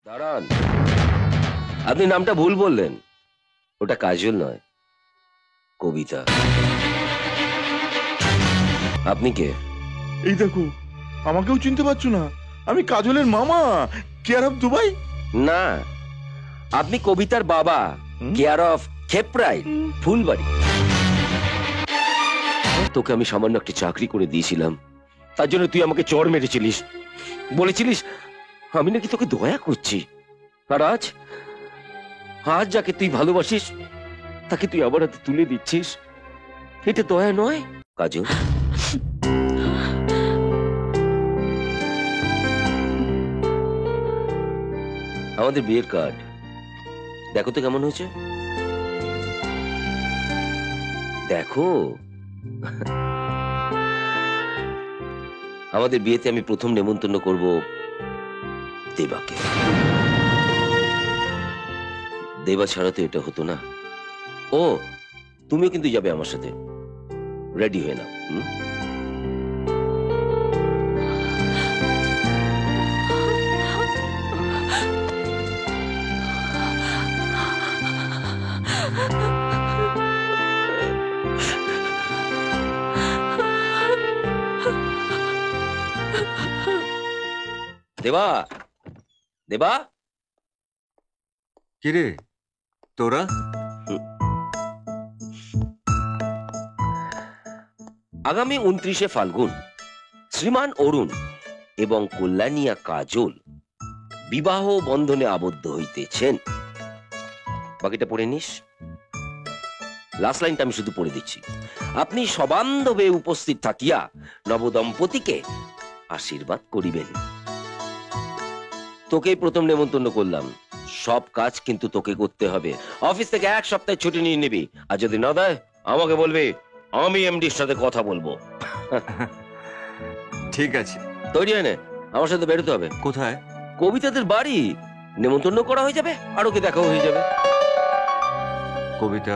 দাঁড়ান, আপনি নামটা ভুল বললেন। ওটা কাজল নয়, কবিতা। আপনি কে? এই দেখো, আমাকেও চিনতে পারছো না? আমি কাজলের মামা, কেয়ার অফ দুবাই। না, আপনি কবিতার বাবা, কেয়ার অফ খেপরাইল, ফুলবাড়ি। তোকে আমি সামান্য একটা চাকরি করে দিয়েছিলাম, তার জন্য তুই আমাকে চড় মেরেছিলিস, বলেছিলিস আমি নাকি তোকে দয়া করছি। আর আজ আজ যাকে তুই ভালোবাসিস তাকে তুই আবার হাতে তুলে দিচ্ছিস। এটা দয়া নয় কাজল। আমাদের বিয়ের কার্ড দেখো তো কেমন হয়েছে। দেখো, আমাদের বিয়েতে আমি প্রথম নেমন্তন্ন করব দেবাকে। দেবা ছাড়া তো এটা হতো না। ও, তুমিও কিন্তু যাবে আমার সাথে, রেডি হয়ে নাও। দেবা, দেবা। কিরে তোরা? আগামী 29শে ফাল্গুন শ্রীমান অরুণ এবং কল্যাণিয়া কাজল বিবাহ বন্ধনে আবদ্ধ হইতেছেন। বাকিটা পড়ে নিস। লাস্ট লাইনটা আমি শুধু পড়ে দিচ্ছি। আপনি সবান্ধবে উপস্থিত থাকিয়া নবদম্পতিকে আশীর্বাদ করিবেন। তোকেই প্রথম নেমন্তন্ন করলাম, সব কাজ কিন্তু তোকে করতে হবে। অফিস থেকে 1 সপ্তাহ ছুটি নিয়ে নিবি, আর যদি না দেয় আমাকে বলবি, আমি এমডির সাথে কথা বলবো। ঠিক আছে, তৈরি হয় না? আমার সাথে বেরোতে হবে। কোথায়? কবিতাদের বাড়ি। নেমন্তন্ন করা হয়ে যাবে আর ওকে দেখাও হয়ে যাবে। কবিতা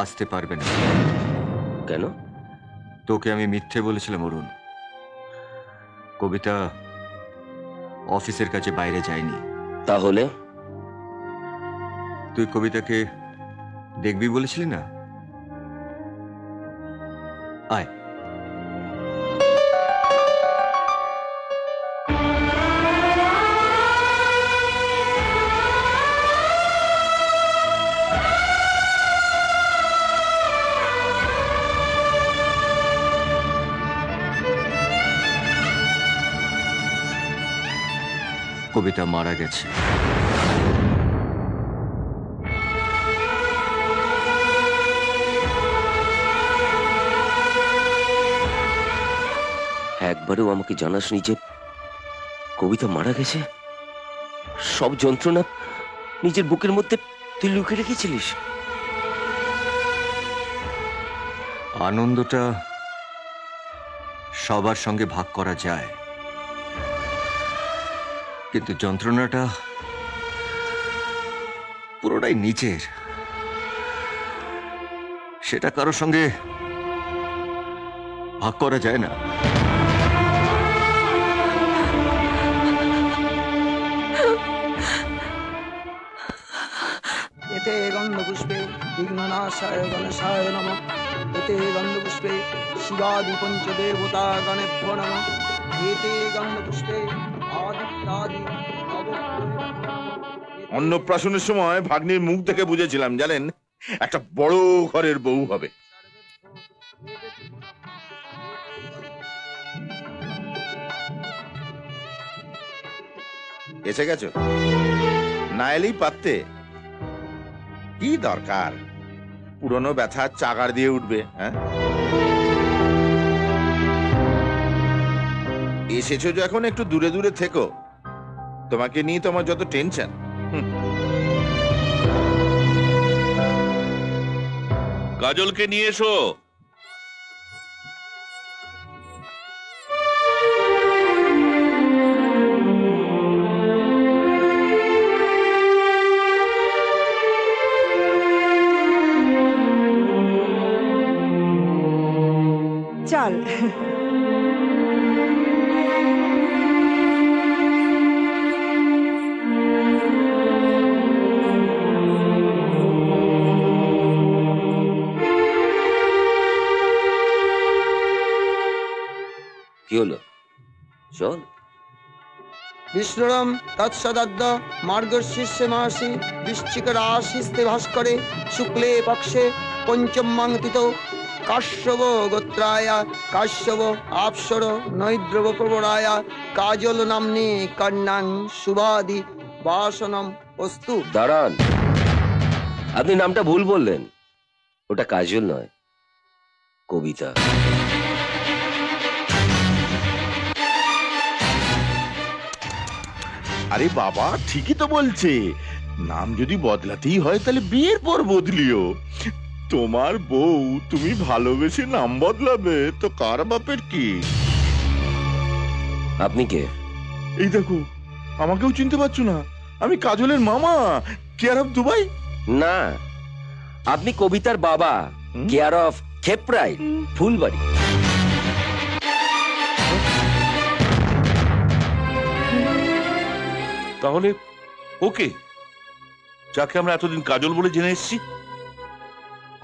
আসতে পারবে না। কেন? তোকে আমি মিথ্যে বলেছিলাম অরুণ। কবিতা অফিসের কাছে বাইরে যায়নি। তাহলে তুই কবিতাকে দেখবি বলেছিলি না? আয়। কবিতা মারা গেছে। একবারও আমাকে জানাসনি যে কবিতা মারা গেছে? সব যন্ত্রণা নিজের বুকের মধ্যে তুই লুকিয়ে রেখেছিলিস। আনন্দটা সবার সঙ্গে ভাগ করা যায়, কিন্তু যন্ত্রণাটা পুরোটাই নিজের। সেটা কারোর সঙ্গে ভাগ করা যায় না। এতে গন্ধপুষ্পে বিঘ্ননাশায় গণেশায় নমঃ। এতে গন্ধপুষ্পে শিবাদি পঞ্চদেবতা গণেভ্যো নমঃ। এতে গন্ধপুষ্পে আদিত্যাদি অন্নপ্রাশনের সময় ভাগ্নির মুখ দেখে বুঝেছিলাম, জানেন, একটা বড় ঘরের বউ হবে। এসে গেছো? না এলেই পারতে। কি দরকার, পুরনো ব্যথা চাগার দিয়ে উঠবে? হ্যাঁ, এসেছো যখন একটু দূরে দূরে থেকো। তোমাকে নিয়ে তোমার যত টেনশন। কাজলকে নিয়ে এসো। চল। চল। বিষ্ণুরম তৎসদদ্য মার্গশীর্ষে মাসি বৃশ্চিক রাশিস্তে ভাস্করে শুক্লে পক্ষে পঞ্চমাং তিথৌ কাশ্যপ গোত্রায় কাশ্যপ আপসর নৈদ্রব প্রবরায় কাজল নাম্নী কন্যাং শুভাদি বাসনম অস্তু। দাঁড়ান, আপনি নামটা ভুল বললেন। ওটা কাজল নয়, কবিতা। আরে বাবা, ঠিকই তো বলছে। নাম যদি বদলাতেই হয় তাহলে বিয়ের পর বদলিও। তোমার বউ তুমি ভালোবেসে নাম বদলাবে তো কার বাপের কি? আপনি কে? এই দেখো, আমাকেও চিনতে পারছো না? আমি কাজলের মামা, কেয়ার অফ দুবাই। না, আপনি কবিতার বাবা, কেয়ার অফ খেপরাই ফুলবাড়ি। তাহলে ওকে, যাকে আমরা এতদিন কাজল বলে জেনে এসেছি।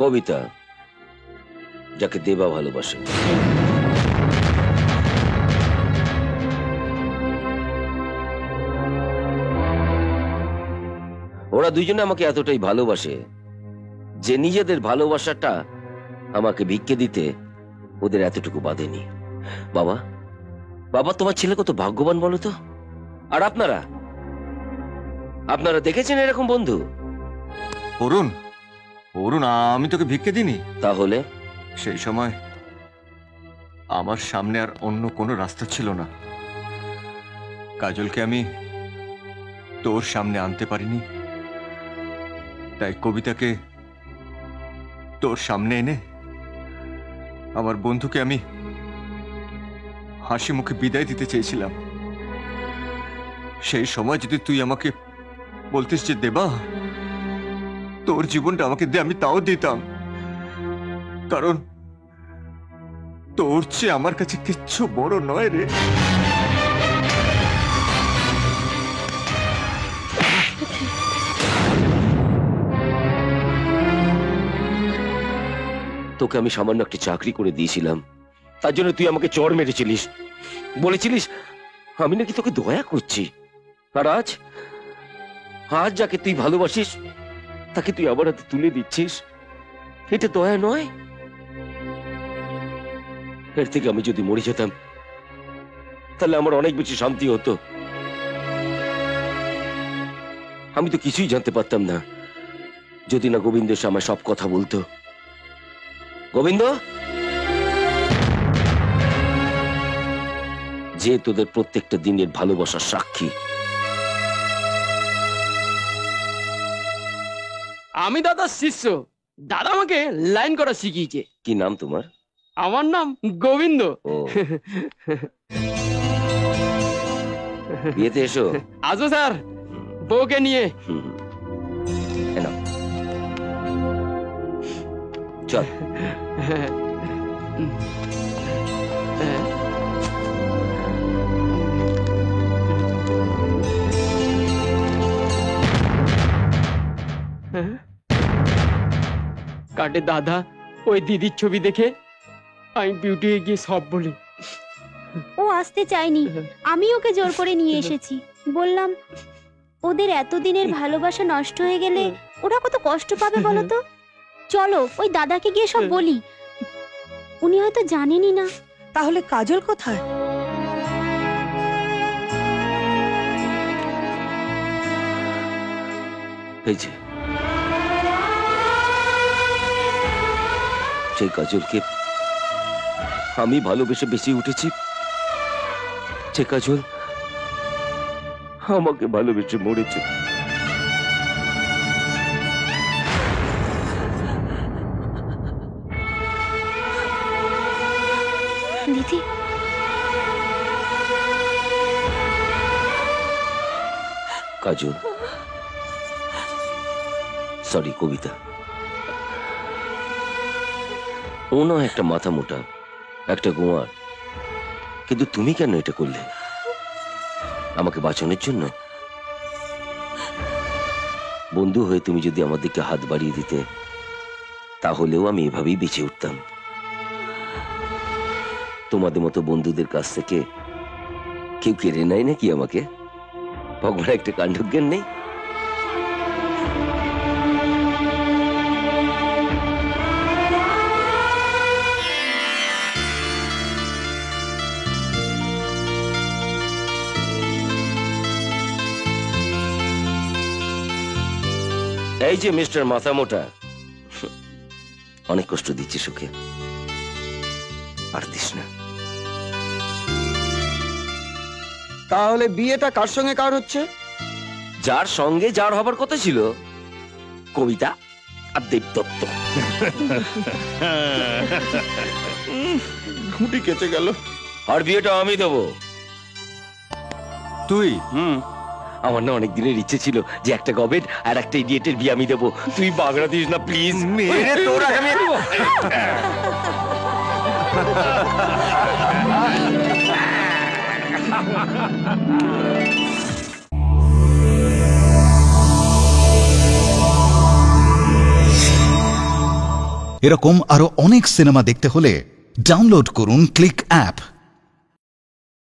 কবিতা, যাকে দেবা ভালোবাসে। ওরা দুইজনে আমাকে এতটাই ভালোবাসে যে নিজেদের ভালোবাসাটা আমাকে ভিক্ষে দিতে ওদের এতটুকু বাঁধেনি। বাবা, বাবা, তোমার ছেলে কত ভাগ্যবান বলো তো। আর আপনারা আপনারা দেখেছেন এরকম বন্ধু? অরুণ, অরুণ, আমি তোকে ভিক্ষে দিইনি। তাহলে সেই সময় আমার সামনে আর অন্য কোনো রাস্তা ছিল না। কাজলকে আমি তোর সামনে আনতে পারিনি, তাই কবিতাকে তোর সামনে এনে আমার বন্ধুকে আমি হাসি মুখে বিদায় দিতে চেয়েছিলাম। সেই সময় যদি তুই আমাকে বলতিস যে দেবা তোর জীবনটা আমাকে দে, আমি তাও দিতাম। কারণ তোর চেয়ে আমার কাছে কিচ্ছু বড় নয় রে। তোকে আমি সামান্য একটা চাকরি করে দিয়েছিলাম, তার জন্য তুই আমাকে চড় মেরেছিলিস। বলেছিলিস আমি নাকি তোকে দয়া করছি। আর আজ আজ যাকে তুই ভালোবাসিস তাকে তুই আবার হাতে তুলে দিচ্ছিস। এটা দয়া নয়? এর থেকে আমি যদি মরে যেতাম তাহলে আমার অনেক বেশি শান্তি হতো। আমি তো কিছুই জানতে পারতাম না যদি না গোবিন্দ এসে আমার সব কথা বলতো। গোবিন্দ, যে তোদের প্রত্যেকটা দিনের ভালোবাসার সাক্ষী। আমি দাদার শিষ্য, দাদা আমাকে লাইন করা শিখিয়েছে। কি নাম তোমার? আমার নাম গোবিন্দ। ও, বিয়েতে এসো। আসো স্যার, বউকে নিয়ে। হুম, এ নাও। চল। কাটে দাদা, ওই দিদির ছবি দেখে আমি বিউটি গিয়ে সব বলি। ও আসতে চায়নি, আমি ওকে জোর করে নিয়ে এসেছি। বললাম ওদের এতদিনের ভালোবাসা নষ্ট হয়ে গেলে ওরা কত কষ্ট পাবে বলো তো। চলো ওই দাদাকে গিয়ে সব বলি, উনি হয়তো জানেনই না। তাহলে কাজল কোথায়? এই যে, সেই কাজলকে আমি ভালোবেসে বেঁচে উঠেছি, যে কাজল আমাকে ভালোবেসে মরেছে। দিদি, কাজল, সরি কবিতা, ও নয় একটা মাথা মোটা, একটা গোয়ার, কিন্তু তুমি কেন এটা করলে? আমাকে বাঁচানোর জন্য? বন্ধু হয়ে তুমি যদি আমার দিকে হাত বাড়িয়ে দিতে তাহলেও আমি এভাবেই বেঁচে উঠতাম। তোমাদের মতো বন্ধুদের কাছ থেকে কেউ কেড়ে নেয় নাকি আমাকে? ভগবান একটা কাণ্ডজ্ঞান নেই? এই যে মিস্টার মাথা মোটা, অনেক কষ্ট দিচ্ছিস ওকে, আর দিস না। তাহলে বিয়েটা কার সঙ্গে কার হচ্ছে? যার সঙ্গে যার হবার কথা ছিল, কবিতা আর দেবদত্ত। খুঁটি কেটে গেল। আর বিয়েটা আমি দেবো। তুই? আমার না অনেক দিনের ইচ্ছে ছিল যে একটা গবেট আর একটা ইডিয়েটের বিয়ে আমি দেবো। তুই বাগড়া দিস না প্লিজ। মেরে তোর আগে আমি এরকম আরো অনেক সিনেমা দেখতে হলে ডাউনলোড করুন ক্লিক অ্যাপ।